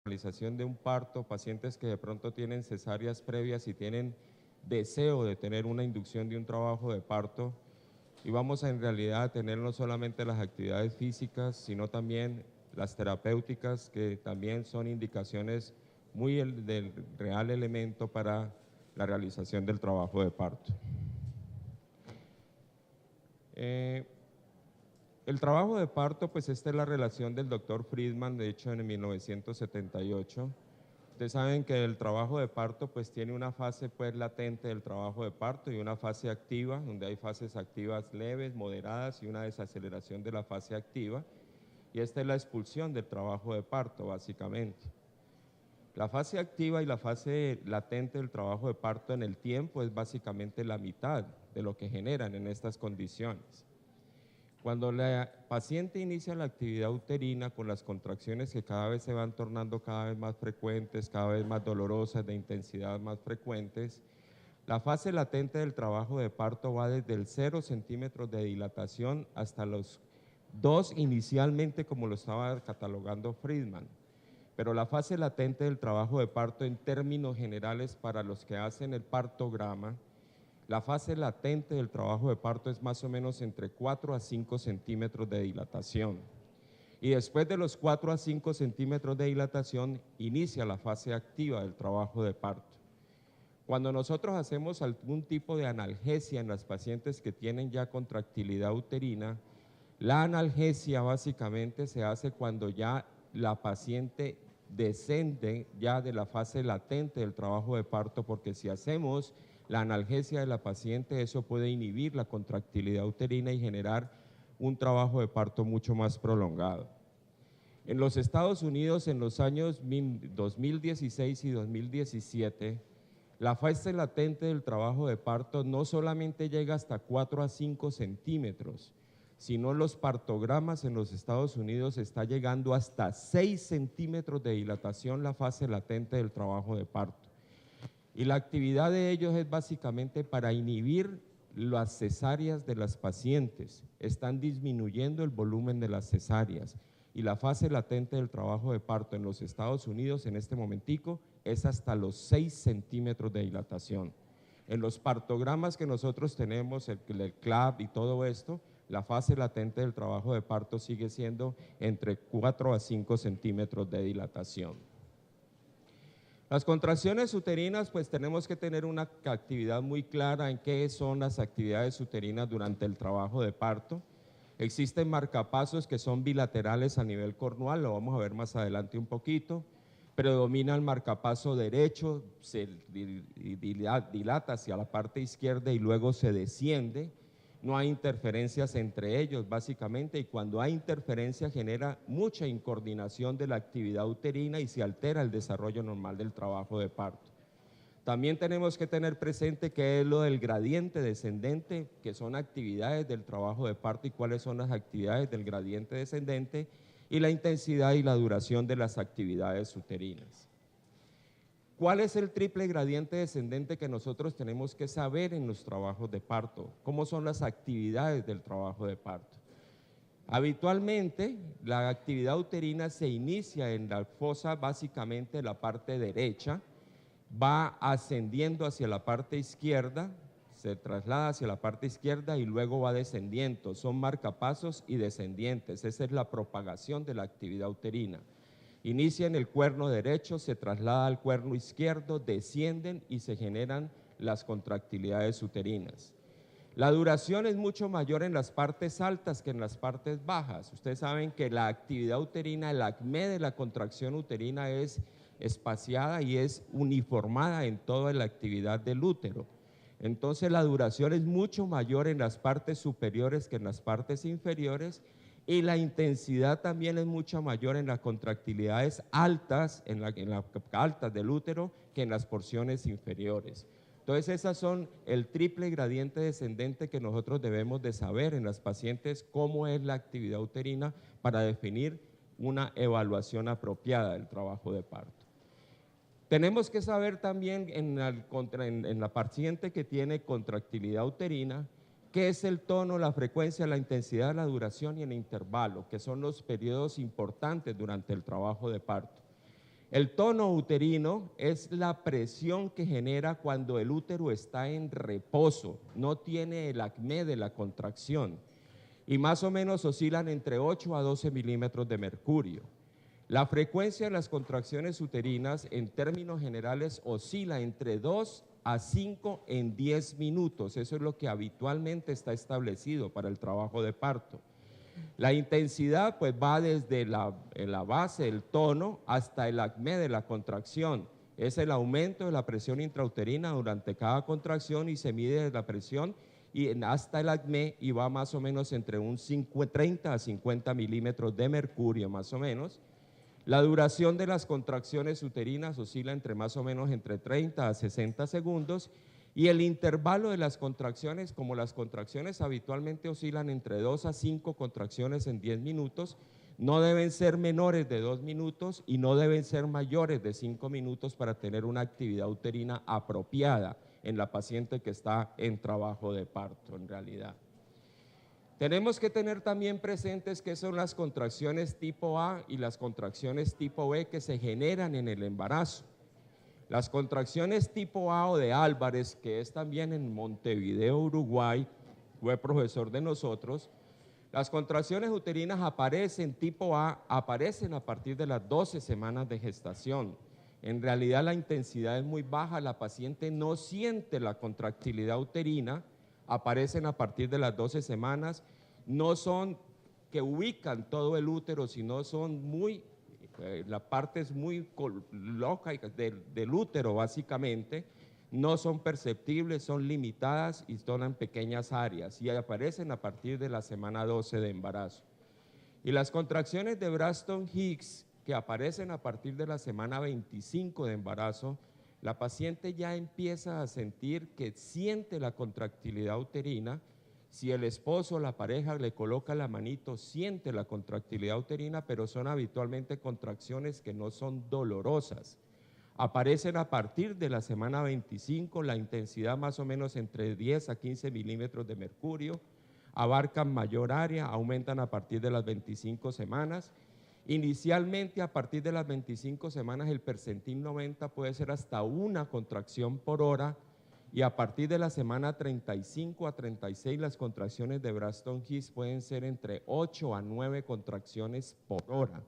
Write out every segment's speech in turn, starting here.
realización de un parto, pacientes que de pronto tienen cesáreas previas y tienen deseo de tener una inducción de un trabajo de parto, y vamos a en realidad a tener no solamente las actividades físicas, sino también las terapéuticas, que también son indicaciones del real elemento para la realización del trabajo de parto. El trabajo de parto, pues esta es la relación del doctor Friedman, de hecho en 1978. Ustedes saben que el trabajo de parto pues tiene una fase pues latente del trabajo de parto y una fase activa, donde hay fases activas leves, moderadas y una desaceleración de la fase activa. Y esta es la expulsión del trabajo de parto, básicamente. La fase activa y la fase latente del trabajo de parto en el tiempo es básicamente la mitad de lo que generan en estas condiciones. Cuando la paciente inicia la actividad uterina con las contracciones que cada vez se van tornando cada vez más frecuentes, cada vez más dolorosas, de intensidad más frecuentes, la fase latente del trabajo de parto va desde el 0 centímetros de dilatación hasta los 2 inicialmente, como lo estaba catalogando Friedman. Pero la fase latente del trabajo de parto en términos generales para los que hacen el partograma, la fase latente del trabajo de parto es más o menos entre 4 a 5 centímetros de dilatación. Y después de los 4 a 5 centímetros de dilatación, inicia la fase activa del trabajo de parto. Cuando nosotros hacemos algún tipo de analgesia en las pacientes que tienen ya contractilidad uterina, la analgesia básicamente se hace cuando ya la paciente descende ya de la fase latente del trabajo de parto, porque si hacemos la analgesia de la paciente, eso puede inhibir la contractilidad uterina y generar un trabajo de parto mucho más prolongado. En los Estados Unidos, en los años 2016 y 2017, la fase latente del trabajo de parto no solamente llega hasta 4 a 5 centímetros, sino los partogramas en los Estados Unidos está llegando hasta 6 centímetros de dilatación la fase latente del trabajo de parto. Y la actividad de ellos es básicamente para inhibir las cesáreas de las pacientes. Están disminuyendo el volumen de las cesáreas. Y la fase latente del trabajo de parto en los Estados Unidos en este momentico es hasta los 6 centímetros de dilatación. En los partogramas que nosotros tenemos, el CLAP y todo esto, la fase latente del trabajo de parto sigue siendo entre 4 a 5 centímetros de dilatación. Las contracciones uterinas, pues tenemos que tener una actividad muy clara en qué son las actividades uterinas durante el trabajo de parto. Existen marcapasos que son bilaterales a nivel cornual, lo vamos a ver más adelante un poquito. Predomina el marcapaso derecho, se dilata hacia la parte izquierda y luego se desciende. No hay interferencias entre ellos básicamente, y cuando hay interferencia genera mucha incoordinación de la actividad uterina y se altera el desarrollo normal del trabajo de parto. También tenemos que tener presente qué es lo del gradiente descendente, que son actividades del trabajo de parto y cuáles son las actividades del gradiente descendente, y la intensidad y la duración de las actividades uterinas. ¿Cuál es el triple gradiente descendente que nosotros tenemos que saber en los trabajos de parto? ¿Cómo son las actividades del trabajo de parto? Habitualmente, la actividad uterina se inicia en la fosa, básicamente en la parte derecha, va ascendiendo hacia la parte izquierda, se traslada hacia la parte izquierda y luego va descendiendo. Son marcapasos y descendientes. Esa es la propagación de la actividad uterina. Inicia en el cuerno derecho, se traslada al cuerno izquierdo, descienden y se generan las contractilidades uterinas. La duración es mucho mayor en las partes altas que en las partes bajas. Ustedes saben que la actividad uterina, el acme de la contracción uterina es espaciada y es uniformada en toda la actividad del útero. Entonces la duración es mucho mayor en las partes superiores que en las partes inferiores, y la intensidad también es mucho mayor en las contractilidades altas, en las altas del útero, que en las porciones inferiores. Entonces esas son el triple gradiente descendente que nosotros debemos de saber en las pacientes, cómo es la actividad uterina para definir una evaluación apropiada del trabajo de parto. Tenemos que saber también en la paciente que tiene contractilidad uterina, qué es el tono, la frecuencia, la intensidad, la duración y el intervalo, que son los periodos importantes durante el trabajo de parto. El tono uterino es la presión que genera cuando el útero está en reposo, no tiene el acné de la contracción, y más o menos oscilan entre 8 a 12 milímetros de mercurio. La frecuencia de las contracciones uterinas en términos generales oscila entre 2 a 5 en 10 minutos, eso es lo que habitualmente está establecido para el trabajo de parto. La intensidad pues va desde la base, el tono, hasta el acné de la contracción. Es el aumento de la presión intrauterina durante cada contracción y se mide desde la presión y hasta el acné y va más o menos entre un 30 a 50 milímetros de mercurio más o menos. La duración de las contracciones uterinas oscila entre más o menos entre 30 a 60 segundos y el intervalo de las contracciones, como las contracciones habitualmente oscilan entre 2 a 5 contracciones en 10 minutos, no deben ser menores de 2 minutos y no deben ser mayores de 5 minutos para tener una actividad uterina apropiada en la paciente que está en trabajo de parto en realidad. Tenemos que tener también presentes qué son las contracciones tipo A y las contracciones tipo B que se generan en el embarazo. Las contracciones tipo A o de Álvarez, que es también en Montevideo, Uruguay, fue profesor de nosotros, las contracciones uterinas aparecen tipo A, aparecen a partir de las 12 semanas de gestación. En realidad la intensidad es muy baja, la paciente no siente la contractilidad uterina, aparecen a partir de las 12 semanas, no son que ubican todo el útero, sino son muy, la parte es muy loca del útero básicamente, no son perceptibles, son limitadas y son en pequeñas áreas y aparecen a partir de la semana 12 de embarazo. Y las contracciones de Braxton Hicks, que aparecen a partir de la semana 25 de embarazo, la paciente ya empieza a sentir que siente la contractilidad uterina. Si el esposo o la pareja le coloca la manito, siente la contractilidad uterina, pero son habitualmente contracciones que no son dolorosas. Aparecen a partir de la semana 25, la intensidad más o menos entre 10 a 15 milímetros de mercurio, abarcan mayor área, aumentan a partir de las 25 semanas. Inicialmente, a partir de las 25 semanas, el percentil 90 puede ser hasta una contracción por hora y a partir de la semana 35 a 36 las contracciones de Braxton Hicks pueden ser entre 8 a 9 contracciones por hora.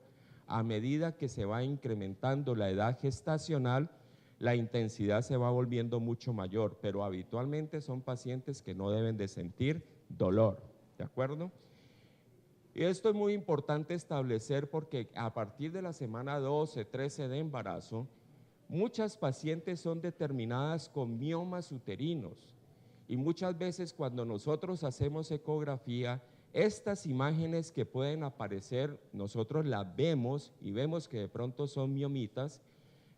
A medida que se va incrementando la edad gestacional, la intensidad se va volviendo mucho mayor, pero habitualmente son pacientes que no deben de sentir dolor, ¿de acuerdo? Y esto es muy importante establecer porque a partir de la semana 12, 13 de embarazo, muchas pacientes son determinadas con miomas uterinos y muchas veces cuando nosotros hacemos ecografía, estas imágenes que pueden aparecer, nosotros las vemos y vemos que de pronto son miomitas,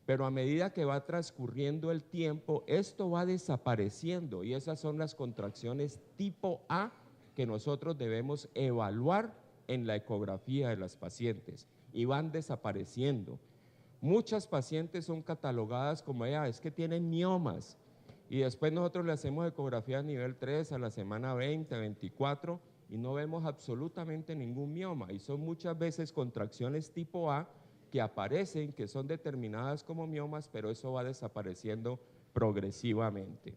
pero a medida que va transcurriendo el tiempo, esto va desapareciendo y esas son las contracciones tipo A que nosotros debemos evaluar en la ecografía de las pacientes y van desapareciendo. Muchas pacientes son catalogadas como es que tienen miomas y después nosotros le hacemos ecografía a nivel 3 a la semana 20, 24 y no vemos absolutamente ningún mioma y son muchas veces contracciones tipo A que aparecen, que son determinadas como miomas, pero eso va desapareciendo progresivamente.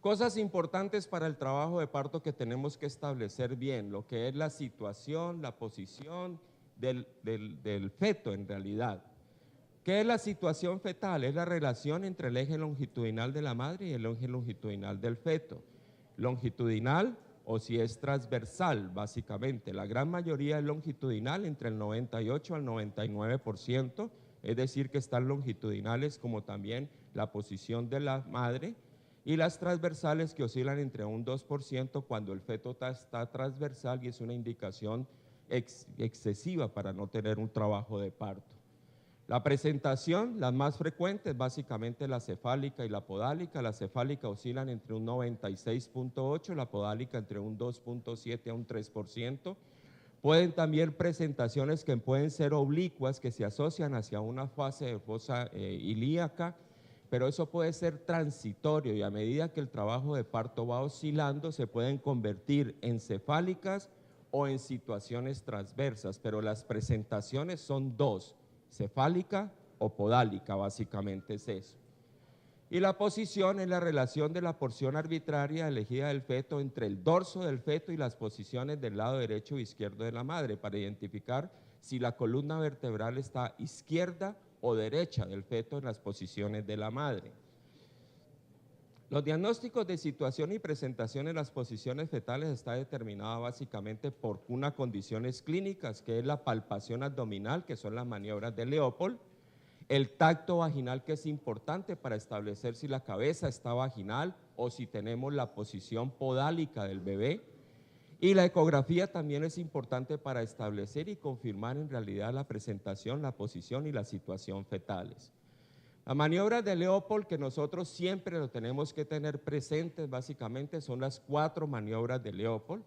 Cosas importantes para el trabajo de parto que tenemos que establecer bien, lo que es la situación, la posición del feto en realidad. ¿Qué es la situación fetal? Es la relación entre el eje longitudinal de la madre y el eje longitudinal del feto. Longitudinal o si es transversal, básicamente. La gran mayoría es longitudinal, entre el 98 al 99%, es decir, que están longitudinales como también la posición de la madre, y las transversales que oscilan entre un 2% cuando el feto está transversal y es una indicación excesiva para no tener un trabajo de parto. La presentación, las más frecuentes, básicamente la cefálica y la podálica. La cefálica oscilan entre un 96.8, la podálica entre un 2.7 a un 3%. Pueden también presentaciones que pueden ser oblicuas, que se asocian hacia una fase de fosa ilíaca, pero eso puede ser transitorio y a medida que el trabajo de parto va oscilando se pueden convertir en cefálicas o en situaciones transversas, pero las presentaciones son dos, cefálica o podálica, básicamente es eso. Y la posición es la relación de la porción arbitraria elegida del feto entre el dorso del feto y las posiciones del lado derecho o izquierdo de la madre para identificar si la columna vertebral está izquierda o derecha del feto en las posiciones de la madre. Los diagnósticos de situación y presentación en las posiciones fetales está determinada básicamente por unas condiciones clínicas, que es la palpación abdominal, que son las maniobras de Leopold, el tacto vaginal, que es importante para establecer si la cabeza está vaginal o si tenemos la posición podálica del bebé, y la ecografía también es importante para establecer y confirmar en realidad la presentación, la posición y la situación fetales. Las maniobras de Leopold, que nosotros siempre lo tenemos que tener presentes, básicamente son las 4 maniobras de Leopold.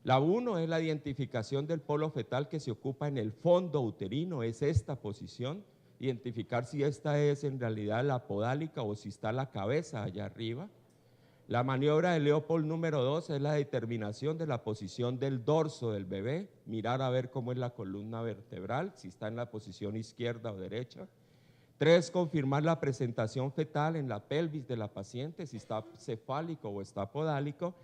La 1 es la identificación del polo fetal que se ocupa en el fondo uterino, es esta posición, identificar si esta es en realidad la podálica o si está la cabeza allá arriba. La maniobra de Leopold número 2 es la determinación de la posición del dorso del bebé, mirar a ver cómo es la columna vertebral, si está en la posición izquierda o derecha. 3, confirmar la presentación fetal en la pelvis de la paciente, si está cefálico o está podálico.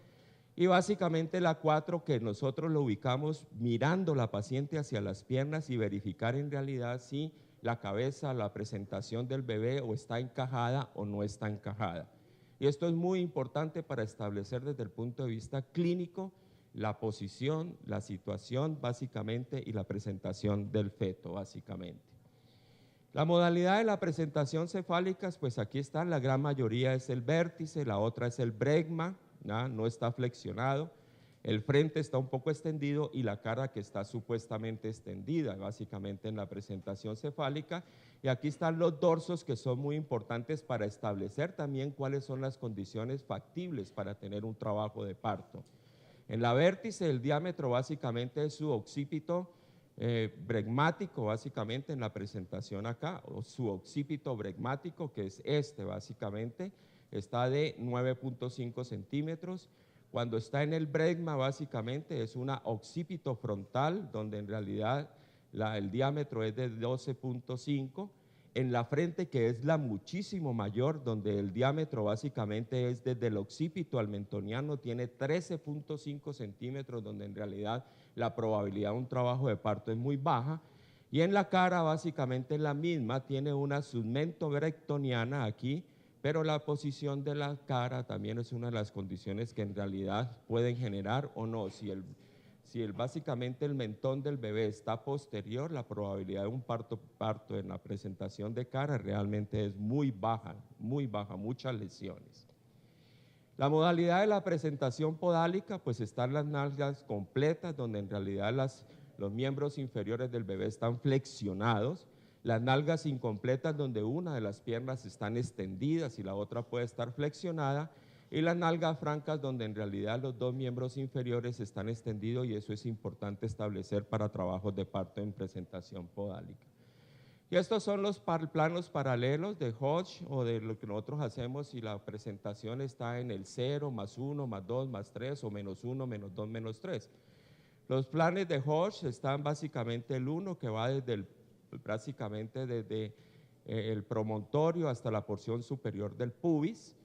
Y básicamente la 4, que nosotros lo ubicamos mirando la paciente hacia las piernas y verificar en realidad si la cabeza, la presentación del bebé o está encajada o no está encajada. Y esto es muy importante para establecer desde el punto de vista clínico la posición, la situación básicamente y la presentación del feto básicamente. La modalidad de la presentación cefálica, pues aquí está, la gran mayoría es el vértice, la otra es el bregma, no está flexionado, el frente está un poco extendido y la cara que está supuestamente extendida, básicamente en la presentación cefálica. Y aquí están los dorsos, que son muy importantes para establecer también cuáles son las condiciones factibles para tener un trabajo de parto. En la vértice, el diámetro básicamente es su occipito bregmático, básicamente en la presentación acá, o su occipito bregmático, que es este básicamente, está de 9.5 centímetros. Cuando está en el bregma, básicamente es una occipito frontal, donde en realidad el diámetro es de 12.5. En la frente, que es la muchísimo mayor, donde el diámetro básicamente es desde el occipito al mentoniano, tiene 13.5 centímetros, donde en realidad la probabilidad de un trabajo de parto es muy baja. Y en la cara básicamente es la misma, tiene una submentobrectoniana aquí, pero la posición de la cara también es una de las condiciones que en realidad pueden generar o no. Básicamente el mentón del bebé está posterior, la probabilidad de un parto en la presentación de cara realmente es muy baja, muchas lesiones. La modalidad de la presentación podálica, pues están las nalgas completas, donde en realidad los miembros inferiores del bebé están flexionados, las nalgas incompletas, donde una de las piernas están extendidas y la otra puede estar flexionada, y las nalgas francas, donde en realidad los 2 miembros inferiores están extendidos, y eso es importante establecer para trabajos de parto en presentación podálica. Y estos son los planos paralelos de Hodge, o de lo que nosotros hacemos si la presentación está en el 0, más 1, más 2, más 3, o menos 1, menos 2, menos 3. Los planes de Hodge están básicamente el 1, que va básicamente desde el promontorio hasta la porción superior del pubis.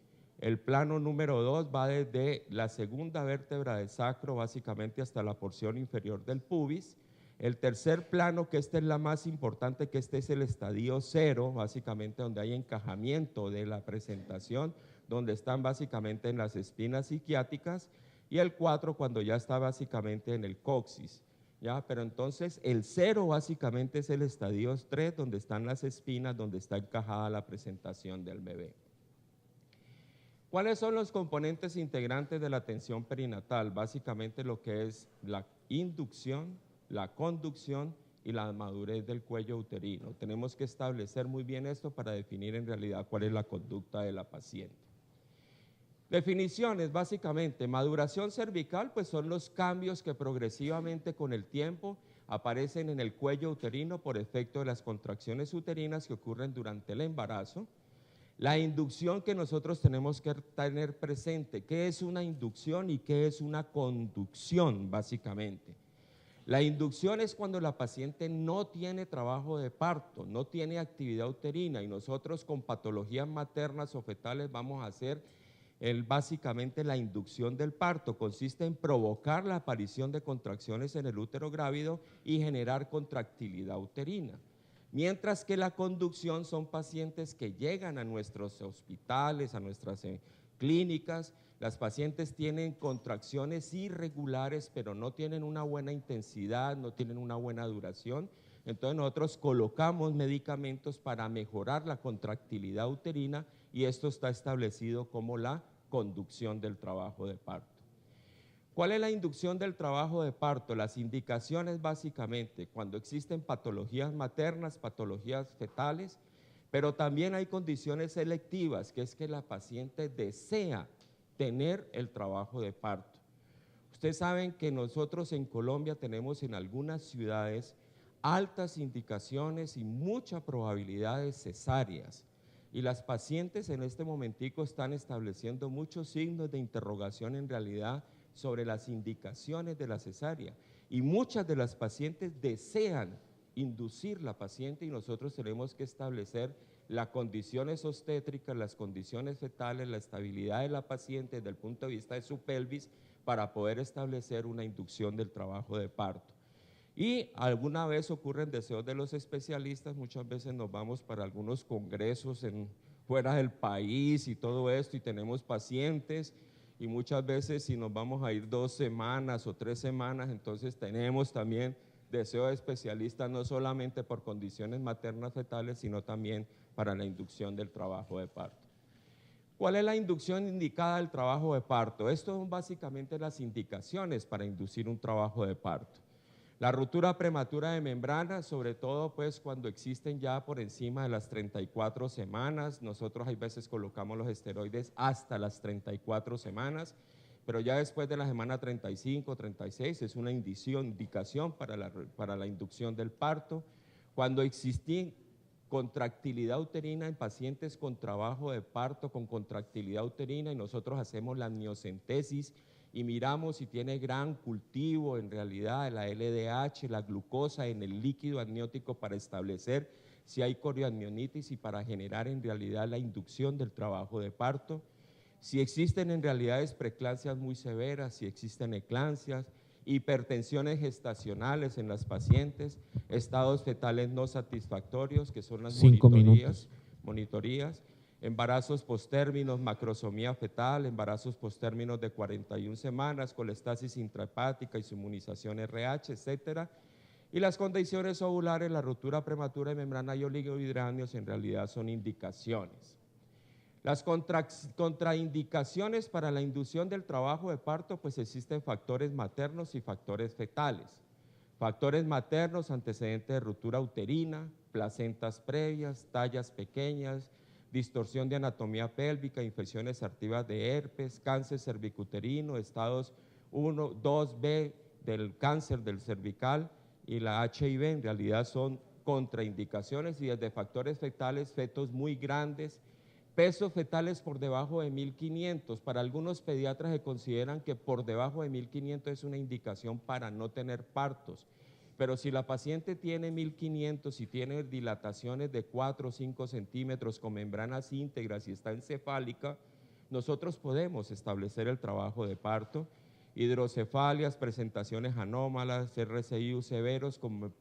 El plano número 2 va desde la segunda vértebra del sacro básicamente hasta la porción inferior del pubis. El tercer plano, que esta es la más importante, que este es el estadio 0, básicamente donde hay encajamiento de la presentación, donde están básicamente en las espinas psiquiátricas, y el 4 cuando ya está básicamente en el coxis. ¿Ya? Pero entonces el 0 básicamente es el estadio 3, donde están las espinas, donde está encajada la presentación del bebé. ¿Cuáles son los componentes integrantes de la tensión perinatal? Básicamente lo que es la inducción, la conducción y la madurez del cuello uterino. Tenemos que establecer muy bien esto para definir en realidad cuál es la conducta de la paciente. Definiciones, básicamente, maduración cervical, pues son los cambios que progresivamente con el tiempo aparecen en el cuello uterino por efecto de las contracciones uterinas que ocurren durante el embarazo. La inducción, que nosotros tenemos que tener presente, ¿qué es una inducción y qué es una conducción, básicamente? La inducción es cuando la paciente no tiene trabajo de parto, no tiene actividad uterina, y nosotros con patologías maternas o fetales vamos a hacer básicamente la inducción del parto. Consiste en provocar la aparición de contracciones en el útero grávido y generar contractilidad uterina. Mientras que la conducción son pacientes que llegan a nuestros hospitales, a nuestras clínicas. Las pacientes tienen contracciones irregulares, pero no tienen una buena intensidad, no tienen una buena duración. Entonces nosotros colocamos medicamentos para mejorar la contractilidad uterina, y esto está establecido como la conducción del trabajo de parto. ¿Cuál es la inducción del trabajo de parto? Las indicaciones básicamente cuando existen patologías maternas, patologías fetales, pero también hay condiciones selectivas, que es que la paciente desea tener el trabajo de parto. Ustedes saben que nosotros en Colombia tenemos en algunas ciudades altas indicaciones y mucha probabilidad de cesáreas, y las pacientes en este momentico están estableciendo muchos signos de interrogación en realidad sobre las indicaciones de la cesárea, y muchas de las pacientes desean inducir la paciente, y nosotros tenemos que establecer las condiciones obstétricas, las condiciones fetales, la estabilidad de la paciente desde el punto de vista de su pelvis para poder establecer una inducción del trabajo de parto. Y alguna vez ocurren deseos de los especialistas, muchas veces nos vamos para algunos congresos fuera del país y todo esto, y tenemos pacientes, y muchas veces si nos vamos a ir 2 semanas o 3 semanas, entonces tenemos también deseo de especialistas, no solamente por condiciones maternas fetales, sino también para la inducción del trabajo de parto. ¿Cuál es la inducción indicada del trabajo de parto? Esto son básicamente las indicaciones para inducir un trabajo de parto. La ruptura prematura de membrana, sobre todo pues cuando existen ya por encima de las 34 semanas, nosotros hay veces colocamos los esteroides hasta las 34 semanas, pero ya después de la semana 35, 36 es una indicación para la inducción del parto. Cuando existe contractilidad uterina en pacientes con trabajo de parto, con contractilidad uterina, y nosotros hacemos la amniocentesis y miramos si tiene gran cultivo en realidad de la LDH, la glucosa en el líquido amniótico para establecer si hay corioamnionitis y para generar en realidad la inducción del trabajo de parto. Si existen en realidad preeclampsias muy severas, si existen eclampsias, hipertensiones gestacionales en las pacientes, estados fetales no satisfactorios, que son las 5 minutos. monitorías, embarazos postérminos, macrosomía fetal, embarazos postérminos de 41 semanas, colestasis intrahepática y su inmunización RH, etcétera. Y las condiciones ovulares, la ruptura prematura de membrana y oligohidráneos en realidad son indicaciones. Las contraindicaciones para la inducción del trabajo de parto, pues existen factores maternos y factores fetales. Factores maternos, antecedentes de ruptura uterina, placentas previas, tallas pequeñas, distorsión de anatomía pélvica, infecciones activas de herpes, cáncer cervicuterino, estados 1, 2B del cáncer del cervical y la HIV en realidad son contraindicaciones, y desde factores fetales, fetos muy grandes, pesos fetales por debajo de 1500. Para algunos pediatras se consideran que por debajo de 1500 es una indicación para no tener partos. Pero si la paciente tiene 1500 y tiene dilataciones de 4 o 5 centímetros con membranas íntegras y está encefálica, nosotros podemos establecer el trabajo de parto. Hidrocefalias, presentaciones anómalas, RCIU severos con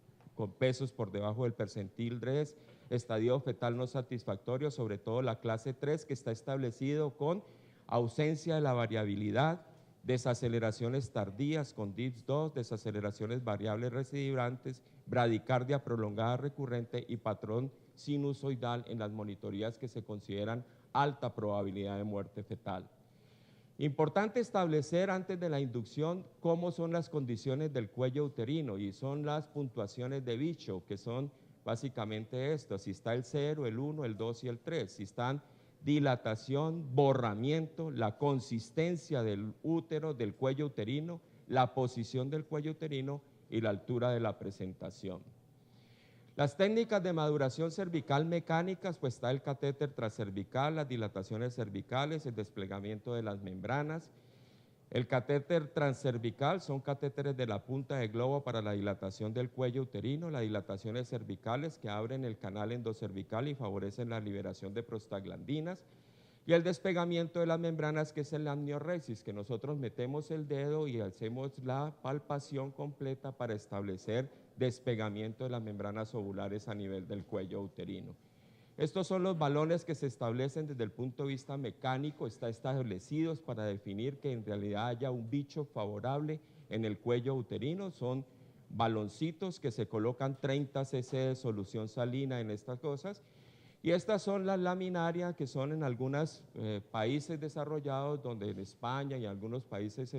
pesos por debajo del percentil 3, estadio fetal no satisfactorio, sobre todo la clase 3, que está establecido con ausencia de la variabilidad, desaceleraciones tardías con DIPS 2, desaceleraciones variables recidivantes, bradicardia prolongada recurrente y patrón sinusoidal en las monitorías que se consideran alta probabilidad de muerte fetal. Importante establecer antes de la inducción cómo son las condiciones del cuello uterino, y son las puntuaciones de Bishop, que son básicamente esto: si está el 0, el 1, el 2 y el 3, si están dilatación, borramiento, la consistencia del útero, del cuello uterino, la posición del cuello uterino y la altura de la presentación. Las técnicas de maduración cervical mecánicas, pues está el catéter transcervical, las dilataciones cervicales, el desplegamiento de las membranas. El catéter transcervical son catéteres de la punta de globo para la dilatación del cuello uterino, las dilataciones cervicales que abren el canal endocervical y favorecen la liberación de prostaglandinas, y el despegamiento de las membranas, que es el amnioresis, que nosotros metemos el dedo y hacemos la palpación completa para establecer despegamiento de las membranas ovulares a nivel del cuello uterino. Estos son los balones que se establecen desde el punto de vista mecánico, están establecidos para definir que en realidad haya un bicho favorable en el cuello uterino. Son baloncitos que se colocan 30 cc de solución salina en estas cosas. Y estas son las laminarias, que son en algunos países desarrollados, donde en España y algunos países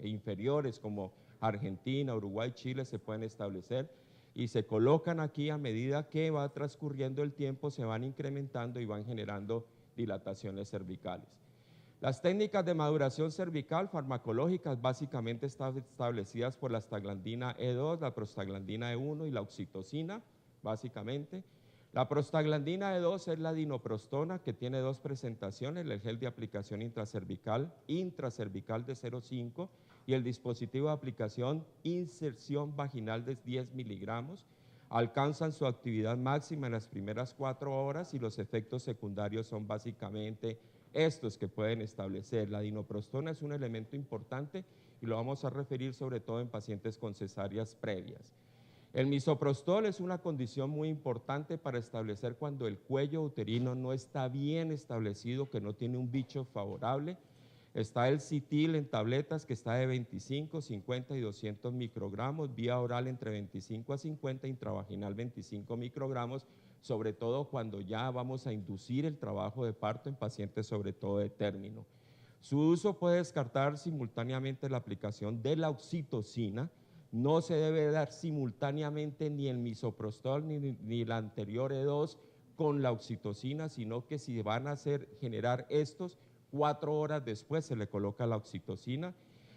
inferiores como Argentina, Uruguay, Chile, se pueden establecer y se colocan aquí a medida que va transcurriendo el tiempo, se van incrementando y van generando dilataciones cervicales. Las técnicas de maduración cervical farmacológicas básicamente están establecidas por la prostaglandina E2, la prostaglandina E1 y la oxitocina, básicamente. La prostaglandina E2 es la dinoprostona, que tiene dos presentaciones, el gel de aplicación intracervical de 0,5 y el dispositivo de aplicación inserción vaginal de 10 miligramos. Alcanzan su actividad máxima en las primeras 4 horas y los efectos secundarios son básicamente estos que pueden establecer. La dinoprostona es un elemento importante y lo vamos a referir sobre todo en pacientes con cesáreas previas. El misoprostol es una condición muy importante para establecer cuando el cuello uterino no está bien establecido, que no tiene un bicho favorable. Está el Citil en tabletas, que está de 25, 50 y 200 microgramos, vía oral entre 25 a 50, intravaginal 25 microgramos, sobre todo cuando ya vamos a inducir el trabajo de parto en pacientes sobre todo de término. Su uso puede descartar simultáneamente la aplicación de la oxitocina. No se debe dar simultáneamente ni el misoprostol ni la anterior E2 con la oxitocina, sino que si van a generar estos, 4 horas después se le coloca la oxitocina.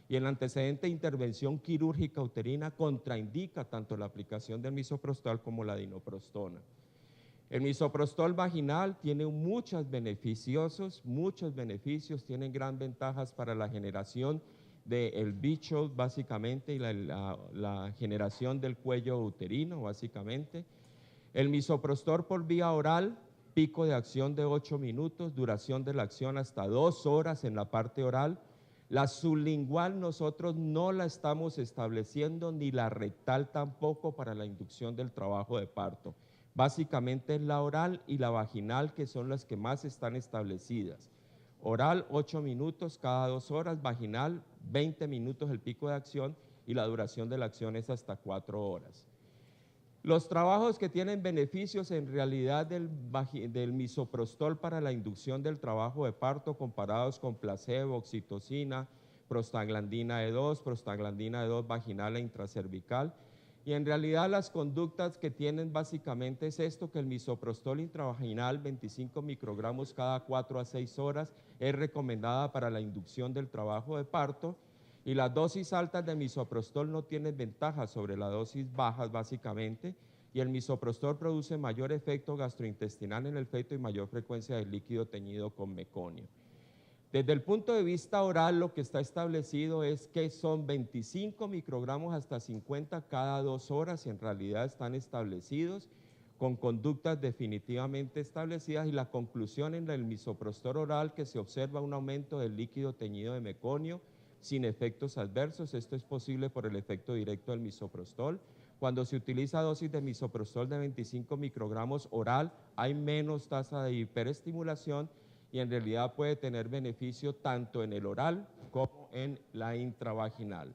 Y el antecedente de intervención quirúrgica uterina contraindica tanto la aplicación del misoprostol como la dinoprostona. El misoprostol vaginal tiene muchos beneficios, tienen gran ventajas para la generación del bicho básicamente y la generación del cuello uterino básicamente. El misoprostol por vía oral, pico de acción de 8 minutos, duración de la acción hasta 2 horas en la parte oral. La sublingual nosotros no la estamos estableciendo, ni la rectal tampoco, para la inducción del trabajo de parto. Básicamente es la oral y la vaginal, que son las que más están establecidas. Oral 8 minutos cada 2 horas, vaginal 20 minutos el pico de acción y la duración de la acción es hasta 4 horas. Los trabajos que tienen beneficios en realidad del misoprostol para la inducción del trabajo de parto comparados con placebo, oxitocina, prostaglandina E2 vaginal e intracervical. Y en realidad las conductas que tienen básicamente es esto, que el misoprostol intravaginal 25 microgramos cada 4 a 6 horas es recomendada para la inducción del trabajo de parto, y las dosis altas de misoprostol no tienen ventaja sobre las dosis bajas básicamente, y el misoprostol produce mayor efecto gastrointestinal en el feto y mayor frecuencia de líquido teñido con meconio. Desde el punto de vista oral, lo que está establecido es que son 25 microgramos hasta 50 cada 2 horas, y en realidad están establecidos con conductas definitivamente establecidas, y la conclusión en el misoprostol oral, que se observa un aumento del líquido teñido de meconio sin efectos adversos. Esto es posible por el efecto directo del misoprostol. Cuando se utiliza dosis de misoprostol de 25 microgramos oral, hay menos tasa de hiperestimulación, y en realidad puede tener beneficio tanto en el oral como en la intravaginal.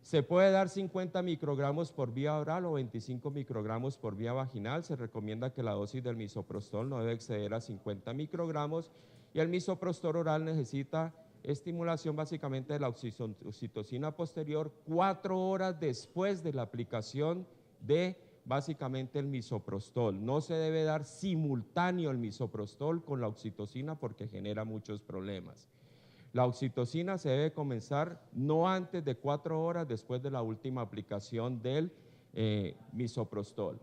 Se puede dar 50 microgramos por vía oral o 25 microgramos por vía vaginal. Se recomienda que la dosis del misoprostol no debe exceder a 50 microgramos, y el misoprostol oral necesita estimulación básicamente de la oxitocina posterior 4 horas después de la aplicación de básicamente el misoprostol. No se debe dar simultáneo el misoprostol con la oxitocina porque genera muchos problemas. La oxitocina se debe comenzar no antes de 4 horas después de la última aplicación del misoprostol.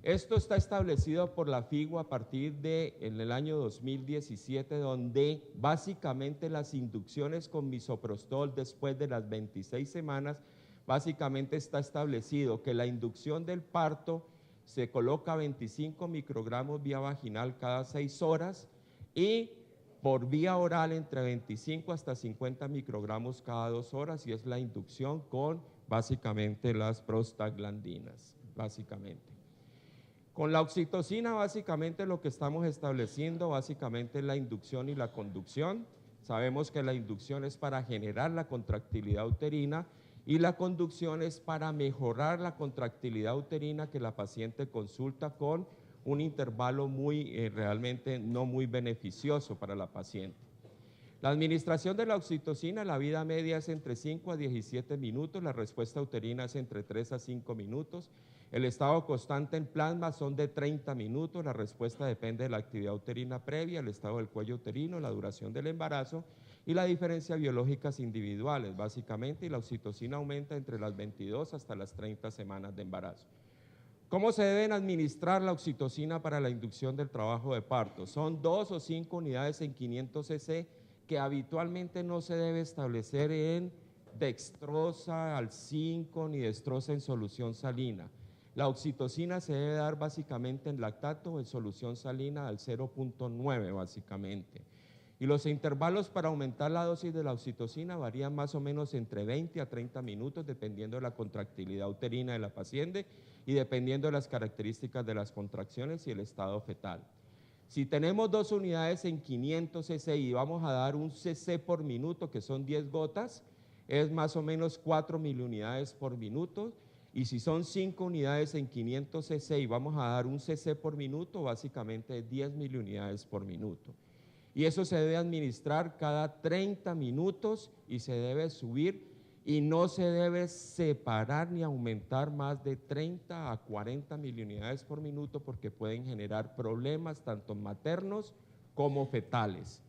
Esto está establecido por la FIGO a partir de en el año 2017, donde básicamente las inducciones con misoprostol después de las 26 semanas, básicamente está establecido que la inducción del parto se coloca 25 microgramos vía vaginal cada 6 horas y por vía oral entre 25 hasta 50 microgramos cada 2 horas, y es la inducción con básicamente las prostaglandinas, básicamente. Con la oxitocina básicamente lo que estamos estableciendo básicamente es la inducción y la conducción. Sabemos que la inducción es para generar la contractilidad uterina y la conducción es para mejorar la contractilidad uterina que la paciente consulta con un intervalo realmente no muy beneficioso para la paciente. La administración de la oxitocina, la vida media es entre 5 a 17 minutos, la respuesta uterina es entre 3 a 5 minutos, el estado constante en plasma son de 30 minutos, la respuesta depende de la actividad uterina previa, el estado del cuello uterino, la duración del embarazo y la diferencia biológicas individuales, básicamente, y la oxitocina aumenta entre las 22 hasta las 30 semanas de embarazo. ¿Cómo se deben administrar la oxitocina para la inducción del trabajo de parto? Son 2 o 5 unidades en 500 cc, que habitualmente no se debe establecer en dextrosa al 5 ni dextrosa en solución salina. La oxitocina se debe dar básicamente en lactato o en solución salina al 0.9 básicamente. Y los intervalos para aumentar la dosis de la oxitocina varían más o menos entre 20 a 30 minutos dependiendo de la contractilidad uterina de la paciente y dependiendo de las características de las contracciones y el estado fetal. Si tenemos 2 unidades en 500 cc y vamos a dar un cc por minuto, que son 10 gotas, es más o menos 4 miliunidades por minuto. Y si son 5 unidades en 500 cc y vamos a dar un cc por minuto, básicamente 10 miliunidades por minuto. Y eso se debe administrar cada 30 minutos y se debe subir y no se debe separar ni aumentar más de 30 a 40 miliunidades por minuto porque pueden generar problemas tanto maternos como fetales.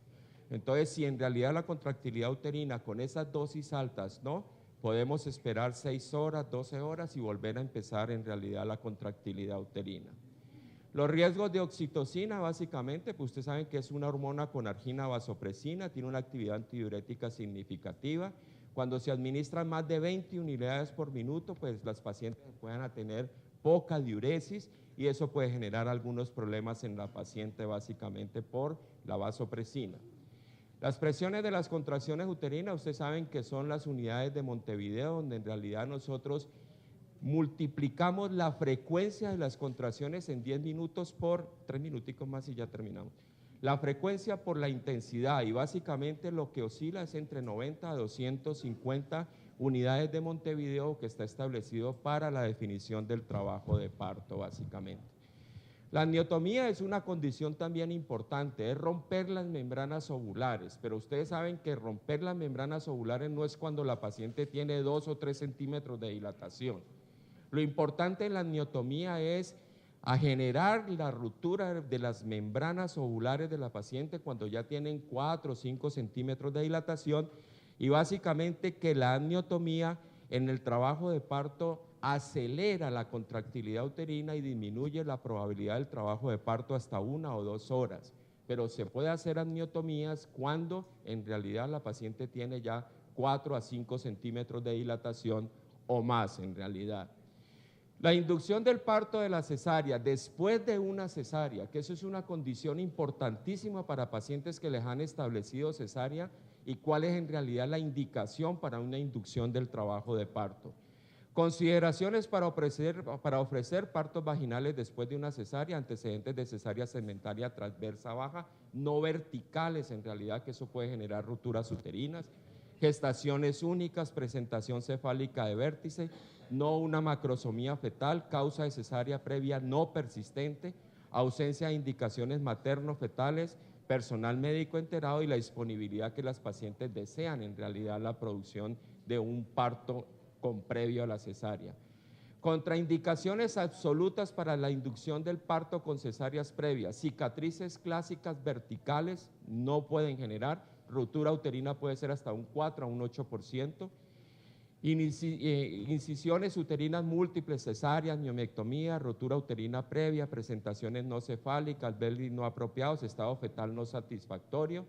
Entonces, si en realidad la contractilidad uterina con esas dosis altas, ¿no?, podemos esperar 6 horas, 12 horas y volver a empezar en realidad la contractilidad uterina. Los riesgos de oxitocina, básicamente, pues ustedes saben que es una hormona con argina vasopresina, tiene una actividad antidiurética significativa. Cuando se administran más de 20 unidades por minuto, pues las pacientes pueden tener poca diuresis y eso puede generar algunos problemas en la paciente, básicamente por la vasopresina. Las presiones de las contracciones uterinas, ustedes saben que son las unidades de Montevideo, donde en realidad nosotros multiplicamos la frecuencia de las contracciones en 10 minutos por 3 minuticos más y ya terminamos. La frecuencia por la intensidad, y básicamente lo que oscila es entre 90 a 250 unidades de Montevideo, que está establecido para la definición del trabajo de parto, básicamente. La amniotomía es una condición también importante, es romper las membranas ovulares, pero ustedes saben que romper las membranas ovulares no es cuando la paciente tiene 2 o 3 centímetros de dilatación. Lo importante en la amniotomía es a generar la ruptura de las membranas ovulares de la paciente cuando ya tienen 4 o 5 centímetros de dilatación, y básicamente que la amniotomía en el trabajo de parto acelera la contractilidad uterina y disminuye la probabilidad del trabajo de parto hasta 1 o 2 horas. Pero se puede hacer amniotomías cuando en realidad la paciente tiene ya 4 a 5 centímetros de dilatación o más en realidad. La inducción del parto de la cesárea después de una cesárea, que eso es una condición importantísima para pacientes que les han establecido cesárea, y cuál es en realidad la indicación para una inducción del trabajo de parto. Consideraciones para ofrecer partos vaginales después de una cesárea: antecedentes de cesárea segmentaria transversa baja, no verticales en realidad, que eso puede generar rupturas uterinas, gestaciones únicas, presentación cefálica de vértice, no una macrosomía fetal, causa de cesárea previa no persistente, ausencia de indicaciones materno-fetales, personal médico enterado y la disponibilidad que las pacientes desean en realidad la producción de un parto con previo a la cesárea. Contraindicaciones absolutas para la inducción del parto con cesáreas previas: cicatrices clásicas verticales no pueden generar, ruptura uterina puede ser hasta un 4 a un 8%, Incisiones uterinas múltiples, cesáreas, miomectomía, rotura uterina previa, presentaciones no cefálicas, belvis no apropiados, estado fetal no satisfactorio.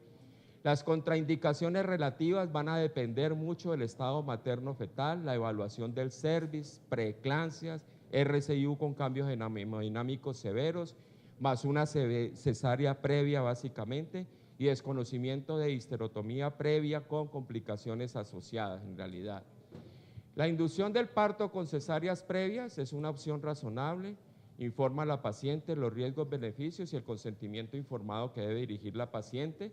Las contraindicaciones relativas van a depender mucho del estado materno-fetal, la evaluación del cervix, preeclampsias, RCIU con cambios hemodinámicos severos, más una cesárea previa básicamente, y desconocimiento de histerotomía previa con complicaciones asociadas en realidad. La inducción del parto con cesáreas previas es una opción razonable, informa a la paciente los riesgos, beneficios y el consentimiento informado que debe dirigir la paciente.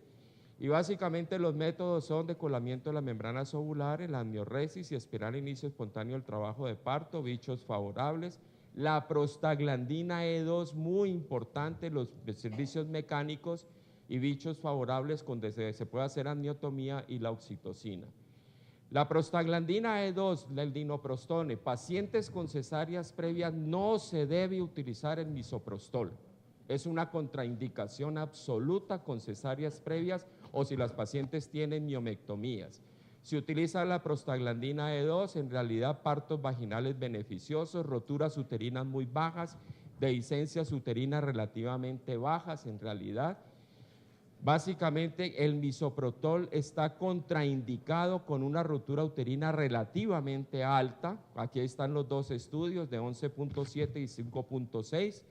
Y básicamente los métodos son decolamiento de las membranas ovulares, la amnioresis y esperar inicio espontáneo del trabajo de parto, bichos favorables, la prostaglandina E2, muy importante, los servicios mecánicos y bichos favorables donde se puede hacer amniotomía y la oxitocina. La prostaglandina E2, el dinoprostone, pacientes con cesáreas previas no se debe utilizar el misoprostol. Es una contraindicación absoluta con cesáreas previas o si las pacientes tienen miomectomías. Se utiliza la prostaglandina E2, en realidad partos vaginales beneficiosos, roturas uterinas muy bajas, dehiscencias uterinas relativamente bajas en realidad. Básicamente el misoprostol está contraindicado con una rotura uterina relativamente alta. Aquí están los dos estudios de 11.7 y 5.6.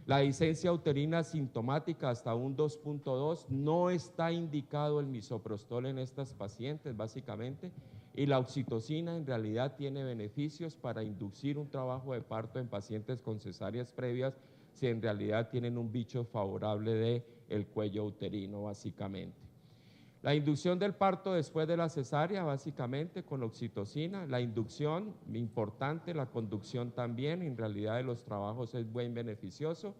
La dehiscencia uterina sintomática hasta un 2.2, no está indicado el misoprostol en estas pacientes básicamente, y la oxitocina en realidad tiene beneficios para inducir un trabajo de parto en pacientes con cesáreas previas si en realidad tienen un bicho favorable del cuello uterino básicamente. La inducción del parto después de la cesárea básicamente con oxitocina, la inducción importante, la conducción también, en realidad de los trabajos es buen beneficioso,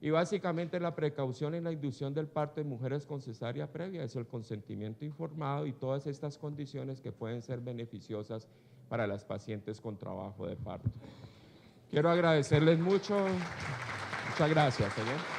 y básicamente la precaución en la inducción del parto en mujeres con cesárea previa es el consentimiento informado y todas estas condiciones que pueden ser beneficiosas para las pacientes con trabajo de parto. Quiero agradecerles mucho. Muchas gracias, señor.